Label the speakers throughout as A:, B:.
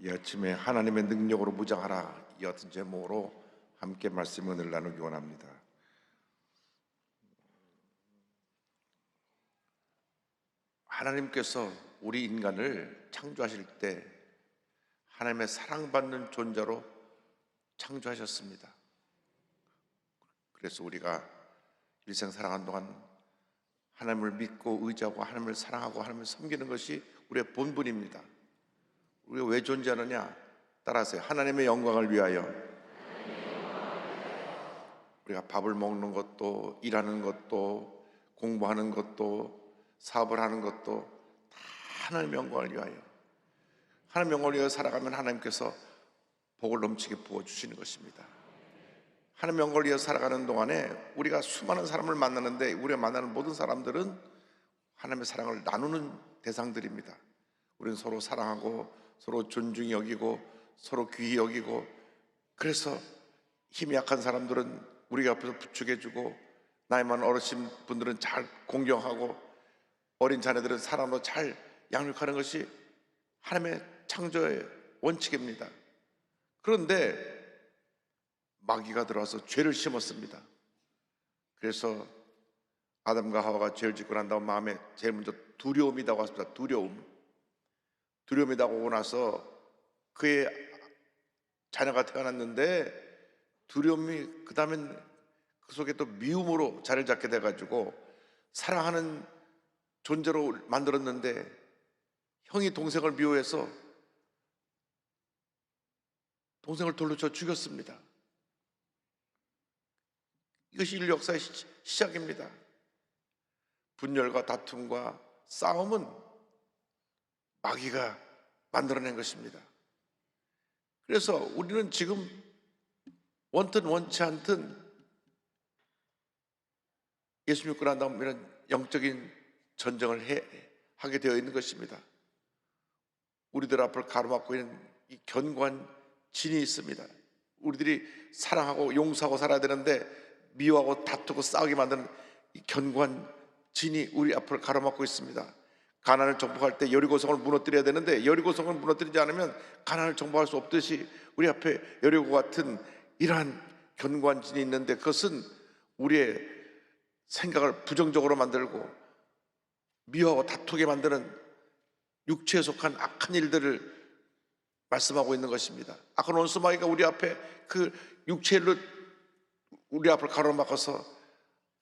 A: 이 아침에 하나님의 능력으로 무장하라, 이 같은 제목으로 함께 말씀 은혜를 나누기 원합니다. 하나님께서 우리 인간을 창조하실 때 하나님의 사랑받는 존재로 창조하셨습니다. 그래서 우리가 일생 살아가는 동안 하나님을 믿고 의지하고 하나님을 사랑하고 하나님을 섬기는 것이 우리의 본분입니다. 우리가 왜 존재하느냐? 따라하세요. 하나님의 영광을 위하여. 우리가 밥을 먹는 것도, 일하는 것도, 공부하는 것도, 사업을 하는 것도 다 하나님의 영광을 위하여. 하나님의 영광을 위하여 살아가면 하나님께서 복을 넘치게 부어주시는 것입니다. 하나님의 영광을 위하여 살아가는 동안에 우리가 수많은 사람을 만나는데, 우리가 만나는 모든 사람들은 하나님의 사랑을 나누는 대상들입니다. 우리는 서로 사랑하고 서로 존중히 여기고 서로 귀히 여기고, 그래서 힘이 약한 사람들은 우리 앞에서 부축해주고, 나이 많은 어르신 분들은 잘 공경하고, 어린 자녀들은 사랑으로 잘 양육하는 것이 하나님의 창조의 원칙입니다. 그런데 마귀가 들어와서 죄를 심었습니다. 그래서 아담과 하와가 죄를 짓고 난 다음 마음에 제일 먼저 두려움이 다가왔습니다. 두려움이 다가오고 나서 그의 자녀가 태어났는데, 두려움이 그 다음엔 그 속에 또 미움으로 자리를 잡게 돼가지고 사랑하는 존재로 만들었는데, 형이 동생을 미워해서 동생을 돌로 쳐 죽였습니다. 이것이 인류 역사의 시작입니다. 분열과 다툼과 싸움은 마귀가 만들어낸 것입니다. 그래서 우리는 지금 원든 원치 않든 예수 믿고 난 다음 이런 영적인 전쟁을 하게 되어 있는 것입니다. 우리들 앞을 가로막고 있는 이 견고한 진이 있습니다. 우리들이 사랑하고 용서하고 살아야 되는데 미워하고 다투고 싸우게 만드는 이 견고한 진이 우리 앞을 가로막고 있습니다. 가나안을 정복할 때 여리고성을 무너뜨려야 되는데, 여리고성을 무너뜨리지 않으면 가나안을 정복할 수 없듯이 우리 앞에 여리고 같은 이러한 견고한 진이 있는데, 그것은 우리의 생각을 부정적으로 만들고 미워하고 다투게 만드는 육체에 속한 악한 일들을 말씀하고 있는 것입니다. 악한 원수 마귀가 우리 앞에 그 육체를 우리 앞을 가로막아서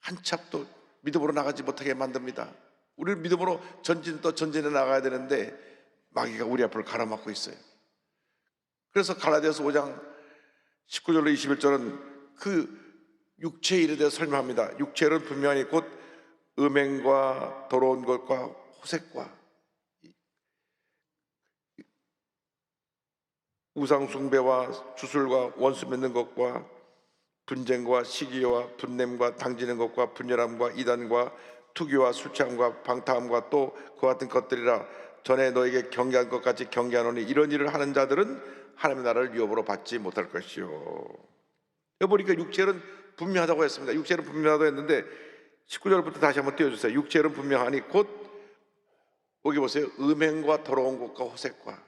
A: 한참 또 믿음으로 나가지 못하게 만듭니다. 우리는 믿음으로 전진에 나가야 되는데 마귀가 우리 앞을 가로막고 있어요. 그래서 갈라디아서 5장 19절로 21절은 그 육체의 일에 대해서 설명합니다. 육체는 분명히 곧 음행과 더러운 것과 호색과 우상숭배와 주술과 원수 맺는 것과 분쟁과 시기와 분냄과 당지는 것과 분열함과 이단과 투기와 술 취함과 방탕함과 또 그와 같은 것들이라. 전에 너에게 경계한 것 같이 경계하노니 이런 일을 하는 자들은 하나님의 나라를 유업으로 받지 못할 것이요. 여기 보니까 육체는 분명하다고 했습니다. 육체는 분명하다고 했는데 19절부터 다시 한번 띄워주세요. 육체는 분명하니 곧, 여기 보세요, 음행과 더러운 것과 호색과.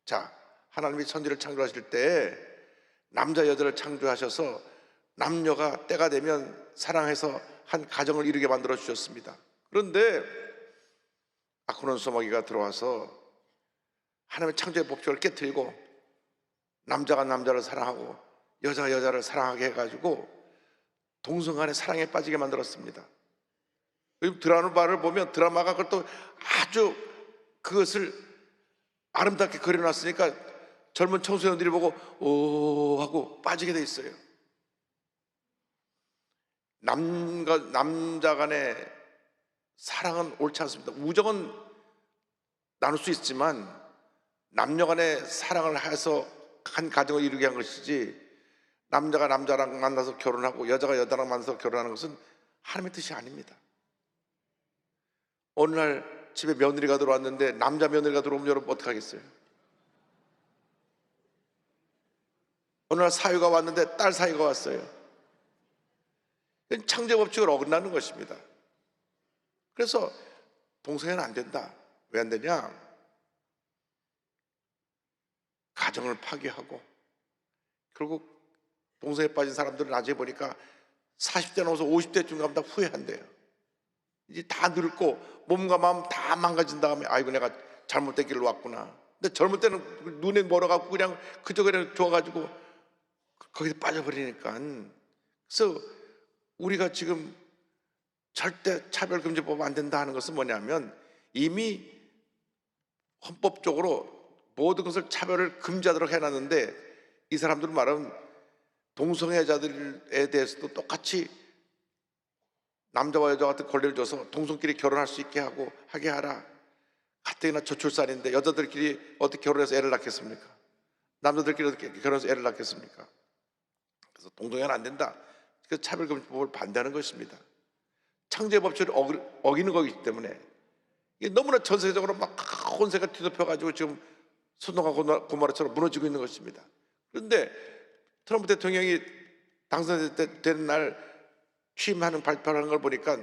A: 자, 하나님이 천지를 창조하실 때 남자 여자를 창조하셔서 남녀가 때가 되면 사랑해서 한 가정을 이루게 만들어 주셨습니다. 그런데 악한 원수 마귀가 들어와서 하나님의 창조의 법칙을 깨뜨리고 남자가 남자를 사랑하고 여자가 여자를 사랑하게 해가지고 동성간의 사랑에 빠지게 만들었습니다. 드라마를 보면 드라마가 그것도 아주 그것을 아름답게 그려놨으니까 젊은 청소년들이 보고 오 하고 빠지게 돼 있어요. 남자 간의 사랑은 옳지 않습니다. 우정은 나눌 수 있지만 남녀 간의 사랑을 해서 한 가정을 이루게 한 것이지, 남자가 남자랑 만나서 결혼하고 여자가 여자랑 만나서 결혼하는 것은 하나님의 뜻이 아닙니다. 어느 날 집에 며느리가 들어왔는데 남자 며느리가 들어오면 여러분 어떻게 하겠어요? 어느 날 사위가 왔는데 딸 사위가 왔어요. 창조법칙을 어긋나는 것입니다. 그래서 동성애는 안 된다. 왜 안 되냐? 가정을 파괴하고, 결국 동성애에 빠진 사람들은 나중에 보니까 40대 넘어서 50대쯤 가면 다 후회한대요. 이제 다 늙고 몸과 마음 다 망가진 다음에 아이고 내가 잘못된 길로 왔구나. 근데 젊을 때는 눈에 멀어갖고 그냥 그저 그냥 좋아가지고 거기서 빠져버리니까. 그래서 우리가 지금 절대 차별금지법 안 된다 하는 것은 뭐냐면, 이미 헌법적으로 모든 것을 차별을 금지하도록 해놨는데, 이 사람들은 말하면 동성애자들에 대해서도 똑같이 남자와 여자 같은 권리를 줘서 동성끼리 결혼할 수 있게 하게 하라. 가뜩이나 저출산인데 여자들끼리 어떻게 결혼해서 애를 낳겠습니까? 남자들끼리 어떻게 결혼해서 애를 낳겠습니까? 그래서 동성애는 안 된다. 그래서 차별금지법을 반대하는 것입니다. 창제법칙을 어기는 거기 때문에. 이게 너무나 전 세계적으로 막 혼세가 뒤덮여가지고 지금 소동과 고모라처럼 무너지고 있는 것입니다. 그런데 트럼프 대통령이 당선되는 날 취임하는 발표하는 걸 보니까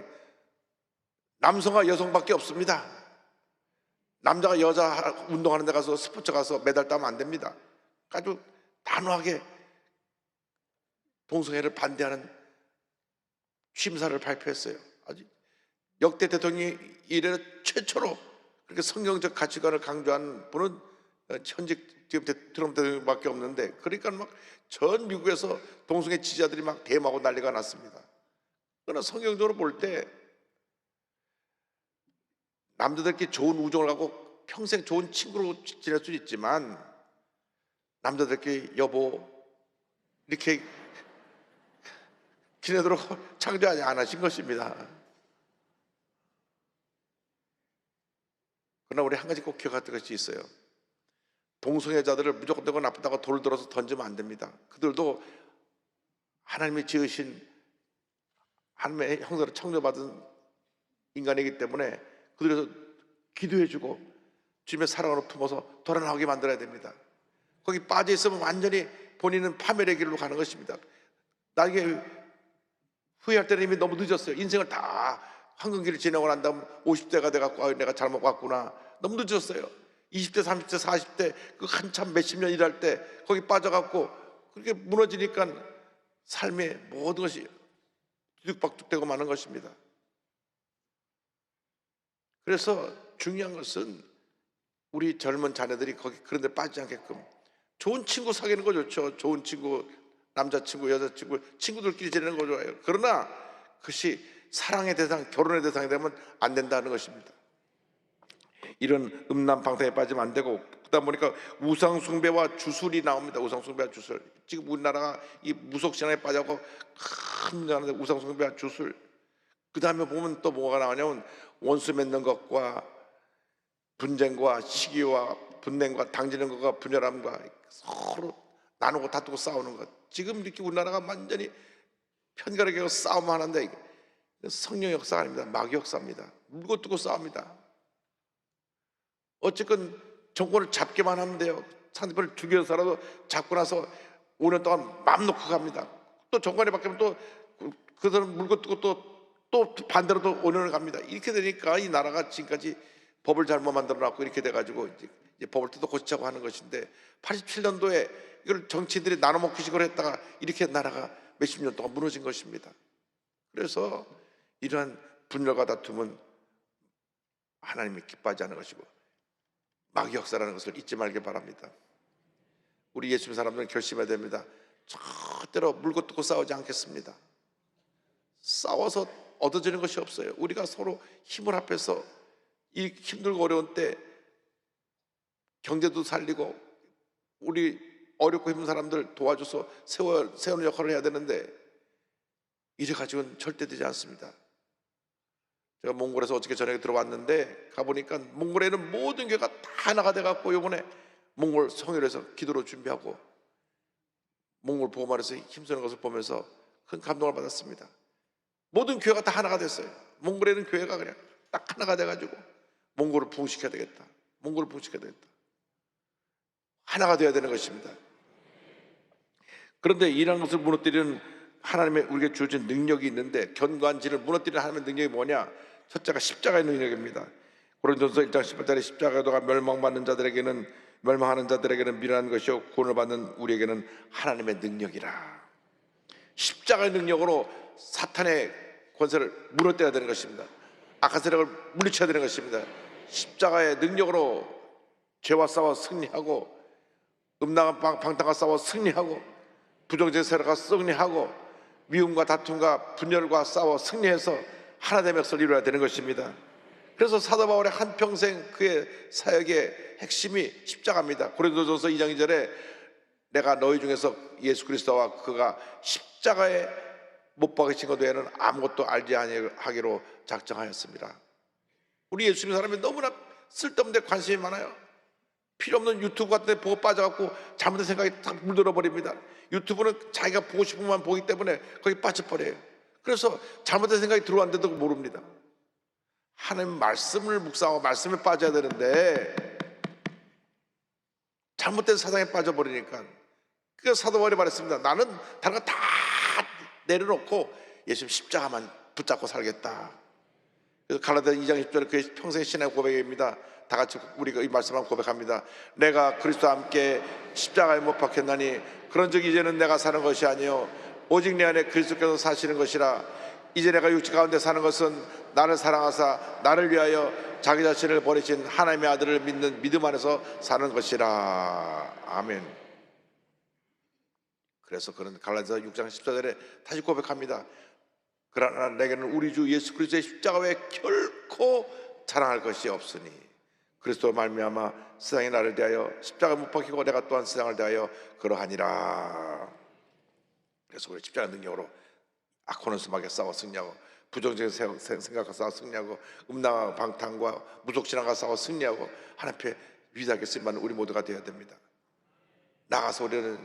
A: 남성과 여성밖에 없습니다. 남자가 여자 운동하는 데 가서 스포츠 가서 메달 따면 안 됩니다. 아주 단호하게 동성애를 반대하는 취임사를 발표했어요. 아주 역대 대통령이 이래 최초로 그렇게 성경적 가치관을 강조한 분은 현직 지금 트럼프 대통령밖에 없는데, 그러니까 막 전 미국에서 동성애 지지자들이 막 대마고 난리가 났습니다. 그러나 성경적으로 볼 때 남자들끼리 좋은 우정을 갖고 평생 좋은 친구로 지낼 수 있지만, 남자들끼리 여보 이렇게 지내도록 창조하지 않으신 것입니다. 그러나 우리 한 가지 꼭 기억할 것이 있어요. 동성애자들을 무조건 되고 나쁘다고 돌을 들어서 던지면 안 됩니다. 그들도 하나님이 지으신 하나님의 형상으로 창조받은 인간이기 때문에 그들에서 기도해주고 주님의 사랑으로 품어서 돌아 나오게 만들어야 됩니다. 거기 빠져 있으면 완전히 본인은 파멸의 길로 가는 것입니다. 나중에 후회할 때는 이미 너무 늦었어요. 인생을 다 황금길을 지나고 난 다음 50대가 돼갖고 내가 잘못 왔구나. 너무 늦었어요. 20대, 30대, 40대 그 한참 몇십 년 일할 때 거기 빠져갖고 그렇게 무너지니까 삶의 모든 것이 뒤죽박죽되고 마는 것입니다. 그래서 중요한 것은 우리 젊은 자녀들이 거기 그런 데 빠지지 않게끔 좋은 친구 사귀는 거 좋죠. 좋은 친구, 남자친구, 여자친구, 친구들끼리 지내는 거 좋아요. 그러나 그것이 사랑의 대상, 결혼의 대상이 되면 안 된다는 것입니다. 이런 음란방탕에 빠지면 안 되고, 그러다 보니까 우상숭배와 주술이 나옵니다. 우상숭배와 주술. 지금 우리나라가 이 무속신앙에 빠져서 큰 문제가 있는데, 우상숭배와 주술. 그 다음에 보면 또 뭐가 나오냐면 원수 맺는 것과 분쟁과 시기와 분냉과 당지는 것과 분열함과 서로 나누고 다투고 싸우는 것. 지금 이렇게 우리나라가 완전히 편가르게 하고 싸움을 하는데, 성령 역사가 아닙니다. 마귀 역사입니다. 물고 뜯고 싸웁니다. 어쨌건 정권을 잡기만 하면 돼요. 상대편을 죽여서라도 잡고 나서 5년 동안 맘 놓고 갑니다. 또 정권이 바뀌면 또 그 사람 물고 뜯고 또 반대로 또 5년을 갑니다. 이렇게 되니까 이 나라가 지금까지 법을 잘못 만들어 놨고 이렇게 돼가지고 이제 법을 뜯어 고치자고 하는 것인데, 87년도에 이걸 정치인들이 나눠먹기식으로 했다가 이렇게 나라가 몇십 년 동안 무너진 것입니다. 그래서 이러한 분열과 다툼은 하나님이 기뻐하지 않는 것이고 마귀 역사라는 것을 잊지 말길 바랍니다. 우리 예수님 사람들은 결심해야 됩니다. 절대로 물고 뜯고 싸우지 않겠습니다. 싸워서 얻어지는 것이 없어요. 우리가 서로 힘을 합해서 이 힘들고 어려운 때 경제도 살리고 우리 어렵고 힘든 사람들 도와줘서 세우는 역할을 해야 되는데, 이래 가지고는 절대 되지 않습니다. 제가 몽골에서 어저께 저녁에 들어왔는데 가보니까 몽골에는 모든 교회가 다 하나가 돼갖고 이번에 몽골 성회에서 기도로 준비하고 몽골 보고말에서 힘쓰는 것을 보면서 큰 감동을 받았습니다. 모든 교회가 다 하나가 됐어요. 몽골에는 교회가 그냥 딱 하나가 돼가지고 몽골을 부흥시켜야 되겠다. 몽골을 부흥시켜야 되겠다. 하나가 되어야 되는 것입니다. 그런데 이러한 것을 무너뜨리는 하나님의 우리에게 주어진 능력이 있는데, 견고한지를 무너뜨리는 하나님의 능력이 뭐냐? 첫째가 십자가의 능력입니다. 고린도전서 1장 18절에 십자가가 멸망받는 자들에게는 멸망하는 자들에게는 미련한 것이요 구원을 받는 우리에게는 하나님의 능력이라. 십자가의 능력으로 사탄의 권세를 무너뜨려야 되는 것입니다. 악한 세력을 물리쳐야 되는 것입니다. 십자가의 능력으로 죄와 싸워 승리하고, 음란한 방탕과 싸워 승리하고, 부정적인 세력과 승리하고, 미움과 다툼과 분열과 싸워 승리해서 하나님의 역사를 이루어야 되는 것입니다. 그래서 사도 바울의 한평생 그의 사역의 핵심이 십자가입니다. 고린도전서 2장 2절에 내가 너희 중에서 예수 그리스도와 그가 십자가에 못 박으신 것 외에는 아무것도 알지 아니하기로 작정하였습니다. 우리 예수 믿는 사람이 너무나 쓸데없는 데 관심이 많아요. 필요 없는 유튜브 같은 데 보고 빠져갖고 잘못된 생각이 딱 물들어 버립니다. 유튜브는 자기가 보고 싶은 것만 보기 때문에 거기 빠져버려요. 그래서 잘못된 생각이 들어왔는데도 모릅니다. 하나님 말씀을 묵상하고 말씀에 빠져야 되는데 잘못된 사상에 빠져버리니까, 그래서 사도 바울이 말했습니다. 나는 다른 거 다 내려놓고 예수님 십자가만 붙잡고 살겠다. 그래서 갈라디아 2장 10절에 그의 평생 신앙 고백입니다. 다 같이 우리가 이 말씀을 고백합니다. 내가 그리스도와 함께 십자가에 못 박혔나니 그런즉 이제는 내가 사는 것이 아니요 오직 내 안에 그리스도께서 사시는 것이라. 이제 내가 육체 가운데 사는 것은 나를 사랑하사 나를 위하여 자기 자신을 버리신 하나님의 아들을 믿는 믿음 안에서 사는 것이라. 아멘. 그래서 그는 갈라디아 6장 14절에 다시 고백합니다. 그러나 내게는 우리 주 예수 그리스도의 십자가 외에 결코 자랑할 것이 없으니 그리스도로 말미암아 세상이 나를 대하여 십자가에 못 박히고 내가 또한 세상을 대하여 그러하니라. 그래서 우리 십자가 능력으로 악혼은 수막에 싸워 승리하고, 부정적인 생각과 싸워 승리하고, 음란과 방탕과 무속신앙과 싸워 승리하고, 하나님 앞에 위대하게 쓰임받는 우리 모두가 되어야 됩니다. 나가서 우리는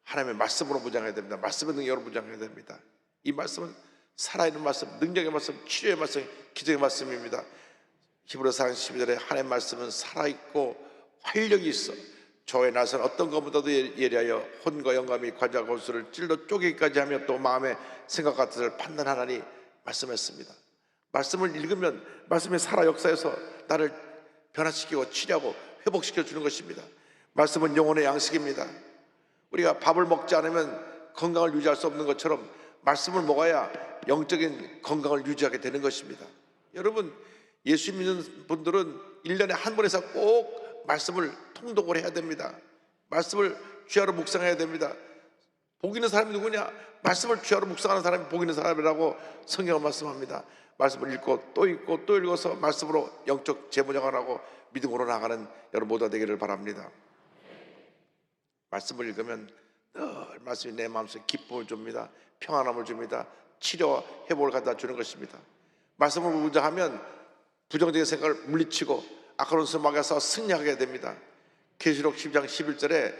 A: 하나님의 말씀으로 무장해야 됩니다. 말씀의 능력으로 무장해야 됩니다. 이 말씀은 살아있는 말씀, 능력의 말씀, 치료의 말씀, 기적의 말씀입니다. 히브리서 4장 12절에 하나님의 말씀은 살아있고 활력이 있어 저의 나선 어떤 것보다도 예리하여 혼과 영감이 관자와 골수를 찔러 쪼개기까지 하며 또 마음의 생각과 뜻을 판단하나니 말씀했습니다. 말씀을 읽으면 말씀이 살아 역사해서 나를 변화시키고 치료하고 회복시켜 주는 것입니다. 말씀은 영혼의 양식입니다. 우리가 밥을 먹지 않으면 건강을 유지할 수 없는 것처럼 말씀을 먹어야 영적인 건강을 유지하게 되는 것입니다. 여러분, 예수 믿는 분들은 1년에 한 번에서 꼭 말씀을 통독을 해야 됩니다. 말씀을 주야로 묵상해야 됩니다. 복 있는 사람이 누구냐? 말씀을 주야로 묵상하는 사람이 복 있는 사람이라고 성경은 말씀합니다. 말씀을 읽고 또 읽고 또 읽어서 말씀으로 영적 재무장을 하고 믿음으로 나가는 여러분 모두가 되기를 바랍니다. 말씀을 읽으면 늘 말씀이 내 마음속에 기쁨을 줍니다. 평안함을 줍니다. 치료와 회복을 갖다 주는 것입니다. 말씀을 묵상하면 부정적인 생각을 물리치고 악한 수막에서 승리하게 됩니다. 계시록 10장 11절에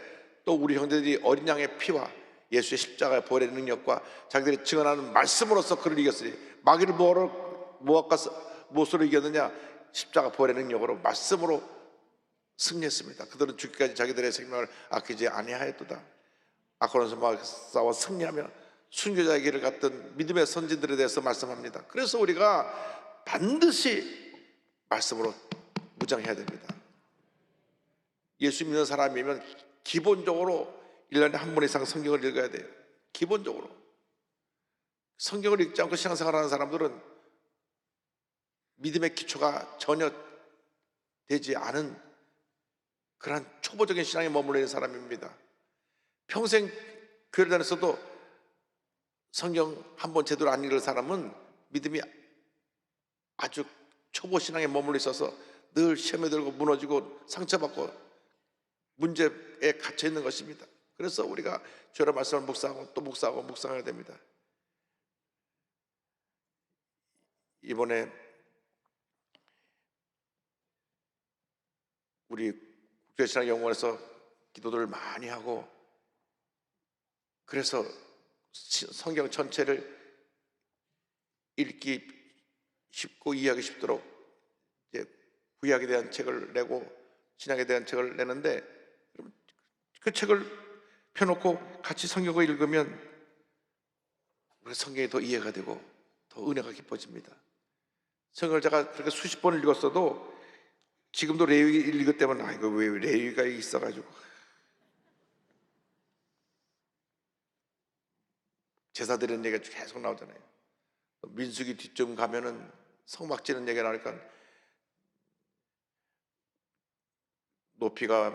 A: 또 우리 형제들이 어린 양의 피와 예수의 십자가의 보혈의 능력과 자기들이 증언하는 말씀으로서 그를 이겼으니 마귀를 무엇으로 이겼느냐? 십자가 보혈의 능력으로 말씀으로 승리했습니다. 그들은 죽기까지 자기들의 생명을 아끼지 아니하였도다. 악한 수막에 싸워 승리하며 순교자의 길을 갔던 믿음의 선진들에 대해서 말씀합니다. 그래서 우리가 반드시 말씀으로 무장해야 됩니다. 예수 믿는 사람이면 기본적으로 1년에 한 번 이상 성경을 읽어야 돼요. 기본적으로. 성경을 읽지 않고 신앙생활하는 사람들은 믿음의 기초가 전혀 되지 않은 그러한 초보적인 신앙에 머물러 있는 사람입니다. 평생 교회 다녔어도 성경 한 번 제대로 안 읽을 사람은 믿음이 아주 초보 신앙에 머물러 있어서 늘 시험에 들고 무너지고 상처받고 문제에 갇혀 있는 것입니다. 그래서 우리가 주의 말씀을 묵상하고 또 묵상하고 묵상해야 됩니다. 이번에 우리 국제신학연구원에서 기도들을 많이 하고, 그래서 성경 전체를 읽기 쉽고 이해하기 쉽도록 이제 구약에 대한 책을 내고 신약에 대한 책을 내는데, 그 책을 펴놓고 같이 성경을 읽으면 우리 성경이 더 이해가 되고 더 은혜가 깊어집니다. 성경을 제가 그렇게 수십 번을 읽었어도 지금도 레위 1기 때문에 이거 왜 레위가 있어가지고 제사 드리는 얘기가 계속 나오잖아요. 민수기 뒤쯤 가면은 성막 지는 얘기가 나니까 높이가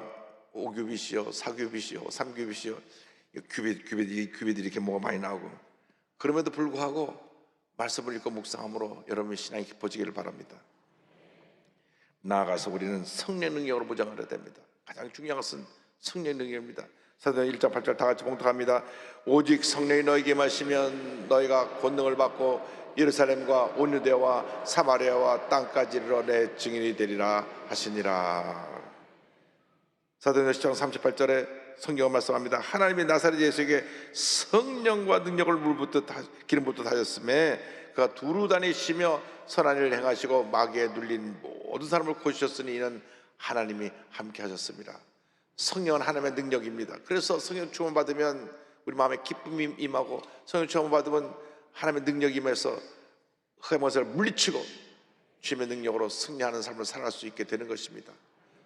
A: 5규빗이요, 4규빗이요, 3규빗이요, 규빗이 이렇게 뭐가 많이 나오고, 그럼에도 불구하고 말씀을 읽고 묵상함으로 여러분의 신앙이 깊어지기를 바랍니다. 나아가서 우리는 성령의 능력으로 무장하려야 됩니다. 가장 중요한 것은 성령의 능력입니다. 사도행 1장 8절 다 같이 봉독합니다. 오직 성령이 너에게 마시면 너희가 권능을 받고 예루살렘과 온 유대와 사마리아와 땅까지 이르러 내 증인이 되리라 하시니라. 사도행 10장 38절에 성경은 말씀합니다. 하나님이 나사렛 예수에게 성령과 능력을 기름 붓듯 하셨음에 그가 두루 다니시며 선한 일을 행하시고 마귀에 눌린 모든 사람을 고치셨으니 이는 하나님이 함께 하셨습니다. 성령은 하나님의 능력입니다. 그래서 성령 충만 받으면 우리 마음에 기쁨이 임하고, 성령 충만 받으면 하나님의 능력이 임해서 흑암의 것을 물리치고 주님의 능력으로 승리하는 삶을 살아갈 수 있게 되는 것입니다.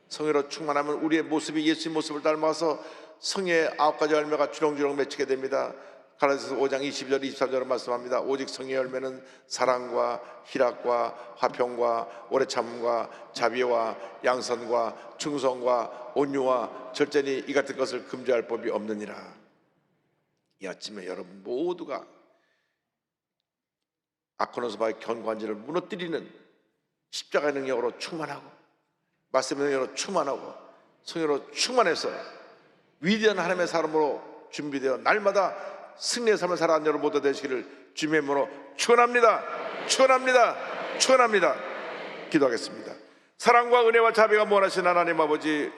A: 성령으로 충만하면 우리의 모습이 예수님 모습을 닮아서 성령의 9가지 열매가 주렁주렁 맺히게 됩니다. 갈라디아서 5장 22절 23절을 말씀합니다. 오직 성령의 열매는 사랑과 희락과 화평과 오래 참음과 자비와 양선과 충성과 온유와 절제니 이 같은 것을 금지할 법이 없느니라. 이 아침에 여러분 모두가 아코노스바의 견고한지를 무너뜨리는 십자가의 능력으로 충만하고, 말씀의 능력으로 충만하고, 성령으로 충만해서 위대한 하나님의 사람으로 준비되어 날마다 승리의 삶을 살아가는 여러분 모두 되시기를 주님의 이름으로 축원합니다. 축원합니다. 축원합니다. 기도하겠습니다. 사랑과 은혜와 자비가 무한하신 하나님 아버지,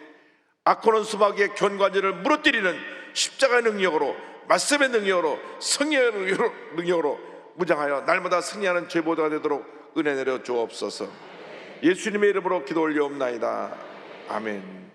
A: 아코는 수박의 견고한지를 무너뜨리는 십자가의 능력으로, 말씀의 능력으로, 성령의 능력으로 무장하여 날마다 승리하는 제보도가 되도록 은혜 내려 주옵소서. 예수님의 이름으로 기도 올리옵나이다. 아멘.